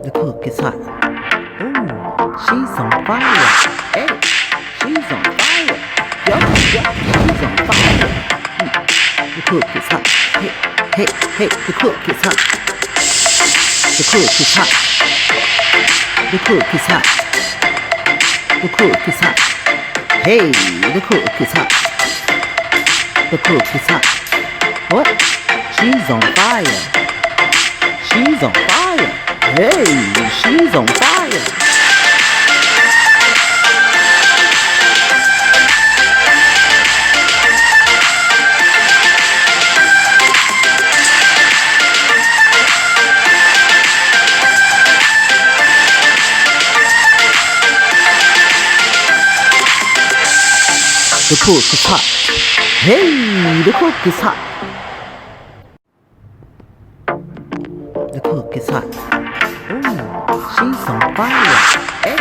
The cook is hot. Ooh, she's on fire. Hey, she's on fire. Yup, she's on fire. The cook is hot. Hey, the cook is hot. The cook is hot. The cook is hot. The cook is hot. Hey, the cook is hot. The cook is hot. What? She's on fire. She's on fire. Hey, she's on fire. The cook is hot. Hey, the cook is hot. The cook is hot. Ooh, she's on fire. Hey.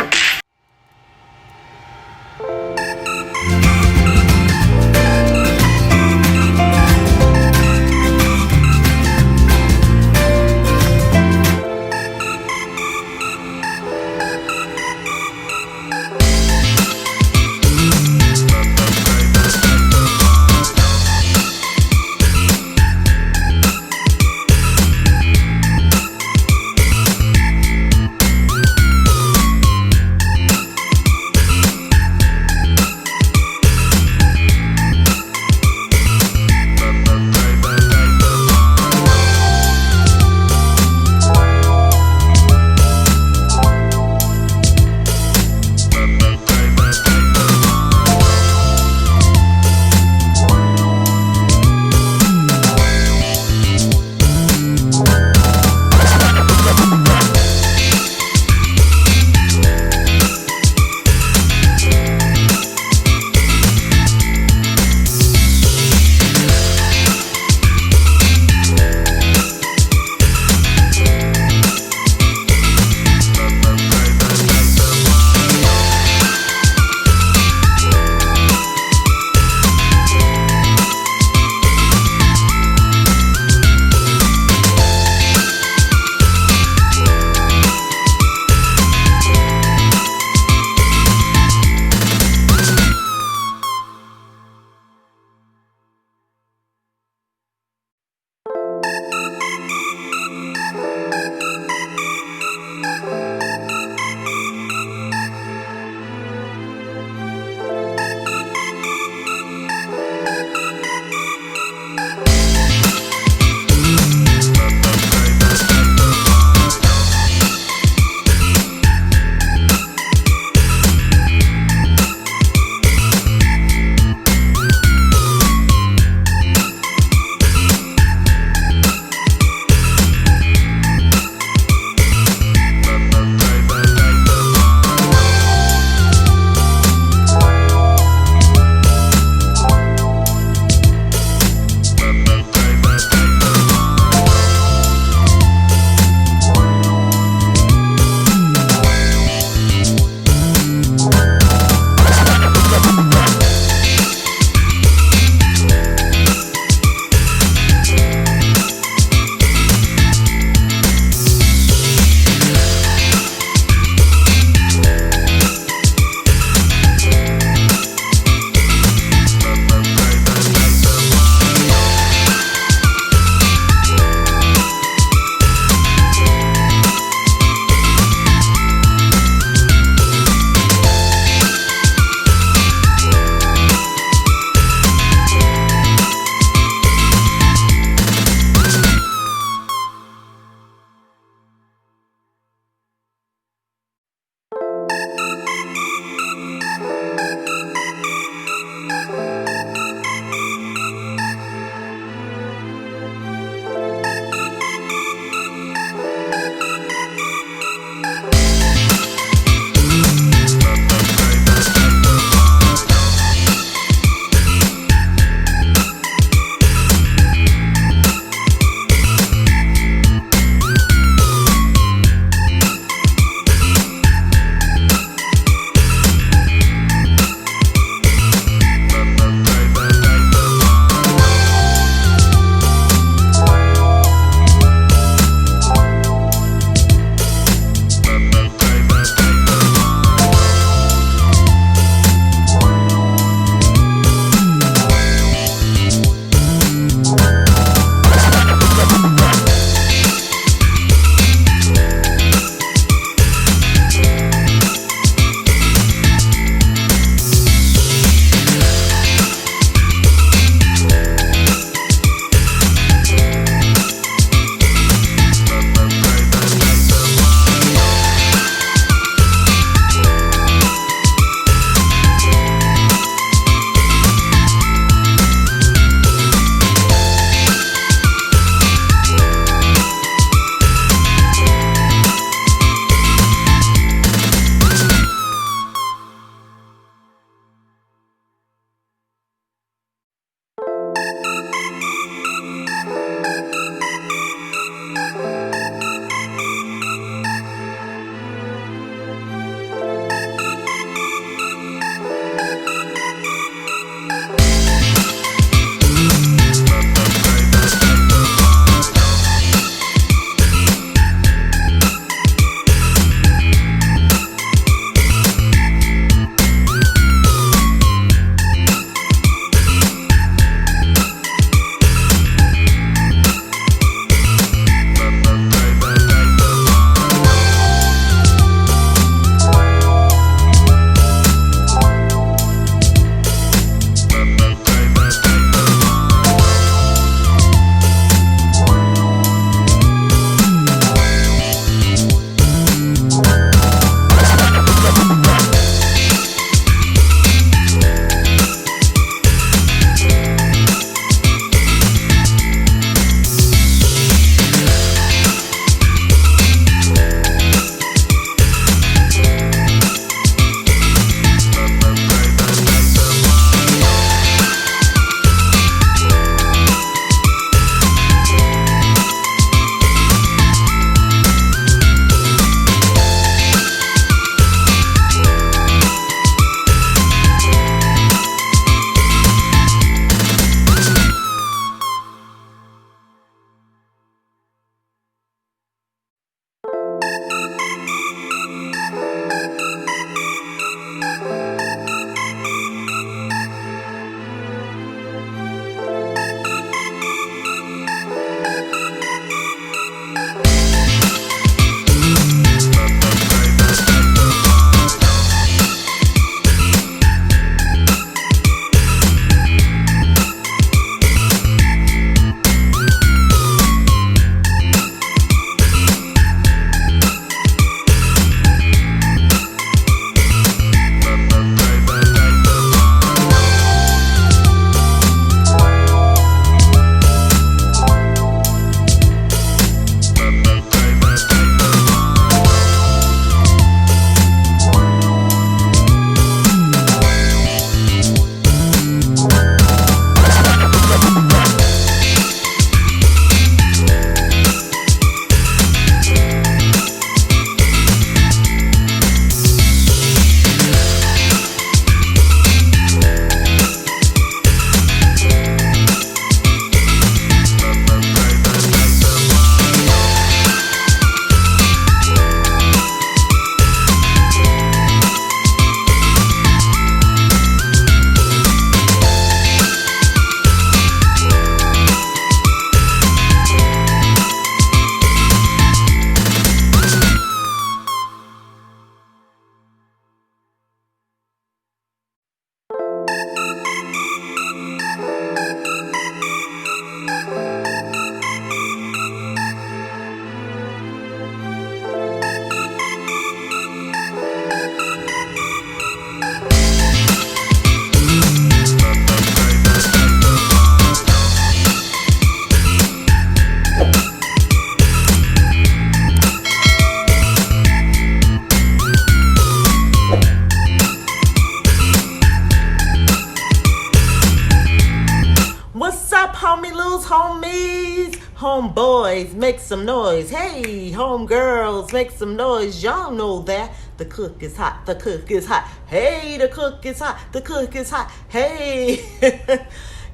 homies, homeboys, make some noise. Hey, homegirls, make some noise. Y'all know that the cook is hot. The cook is hot. Hey, the cook is hot. The cook is hot. Hey.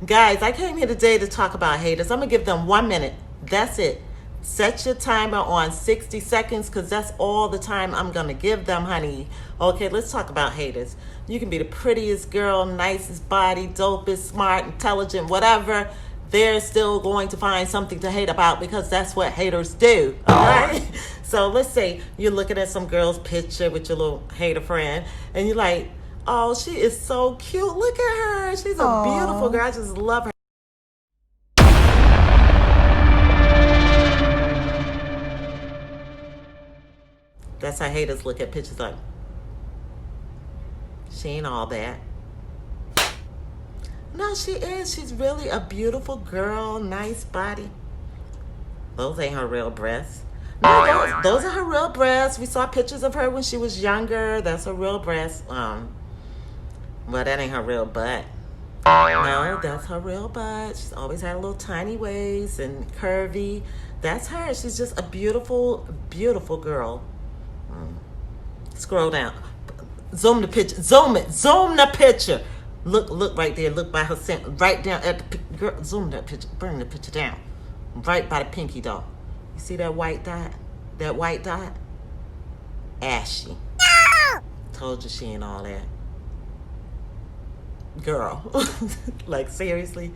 Guys, I came here today to talk about haters. I'm going to give them 1 minute. That's it. Set your timer on 60 seconds because that's all the time I'm going to give them, honey. Okay, let's talk about haters. You can be the prettiest girl, nicest body, dopest, smart, intelligent, whatever. They're still going to find something to hate about because that's what haters do. All right? So let's say you're looking at some girl's picture with your little hater friend and you're like, oh, she is so cute. Look at her. She's a beautiful girl. I just love her. That's how haters look at pictures like, she ain't all that. No, she is. She's really a beautiful girl, nice body. Those ain't her real breasts. No, those are her real breasts. We saw pictures of her when she was younger. That's her real breasts. Well, that ain't her real butt. No, that's her real butt. She's always had a little tiny waist and curvy. That's her. She's just a beautiful, beautiful girl. Scroll down. Zoom the picture. Zoom it. Zoom the picture. Look right there. Look by her center. Right down at the girl. Zoom that picture. Bring the picture down. Right by the pinky dot. You see that white dot? That white dot? Ashy. No! Told you she ain't all that. Girl. Like seriously?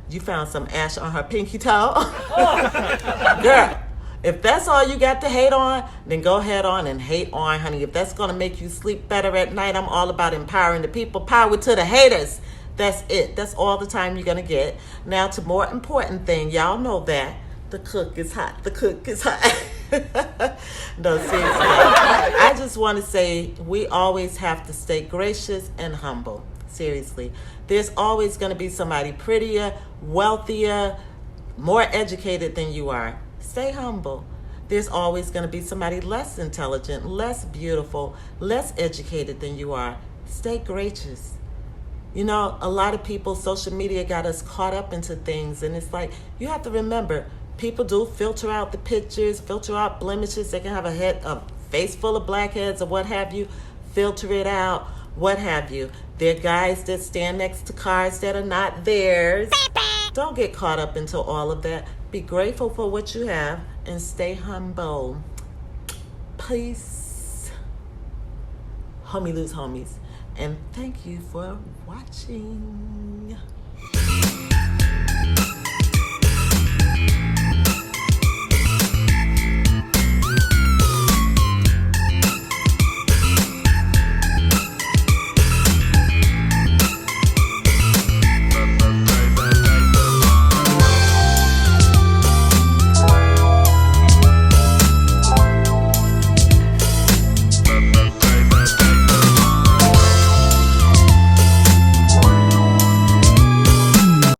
You found some ash on her pinky toe? Girl. If that's all you got to hate on, then go ahead on and hate on, honey. If that's going to make you sleep better at night, I'm all about empowering the people. Power to the haters. That's it. That's all the time you're going to get. Now, to more important thing, y'all know that the cook is hot. The cook is hot. No, seriously. I just want to say we always have to stay gracious and humble. Seriously. There's always going to be somebody prettier, wealthier, more educated than you are. Stay humble. There's always going to be somebody less intelligent, less beautiful, less educated than you are. Stay gracious. You know, a lot of people, social media got us caught up into things, and it's like, you have to remember, people do filter out the pictures, filter out blemishes. They can have a face full of blackheads or what have you. Filter it out, what have you. There are guys that stand next to cars that are not theirs. Don't get caught up into all of that. Be grateful for what you have and stay humble. Peace. Homeylu's homies. And thank you for watching.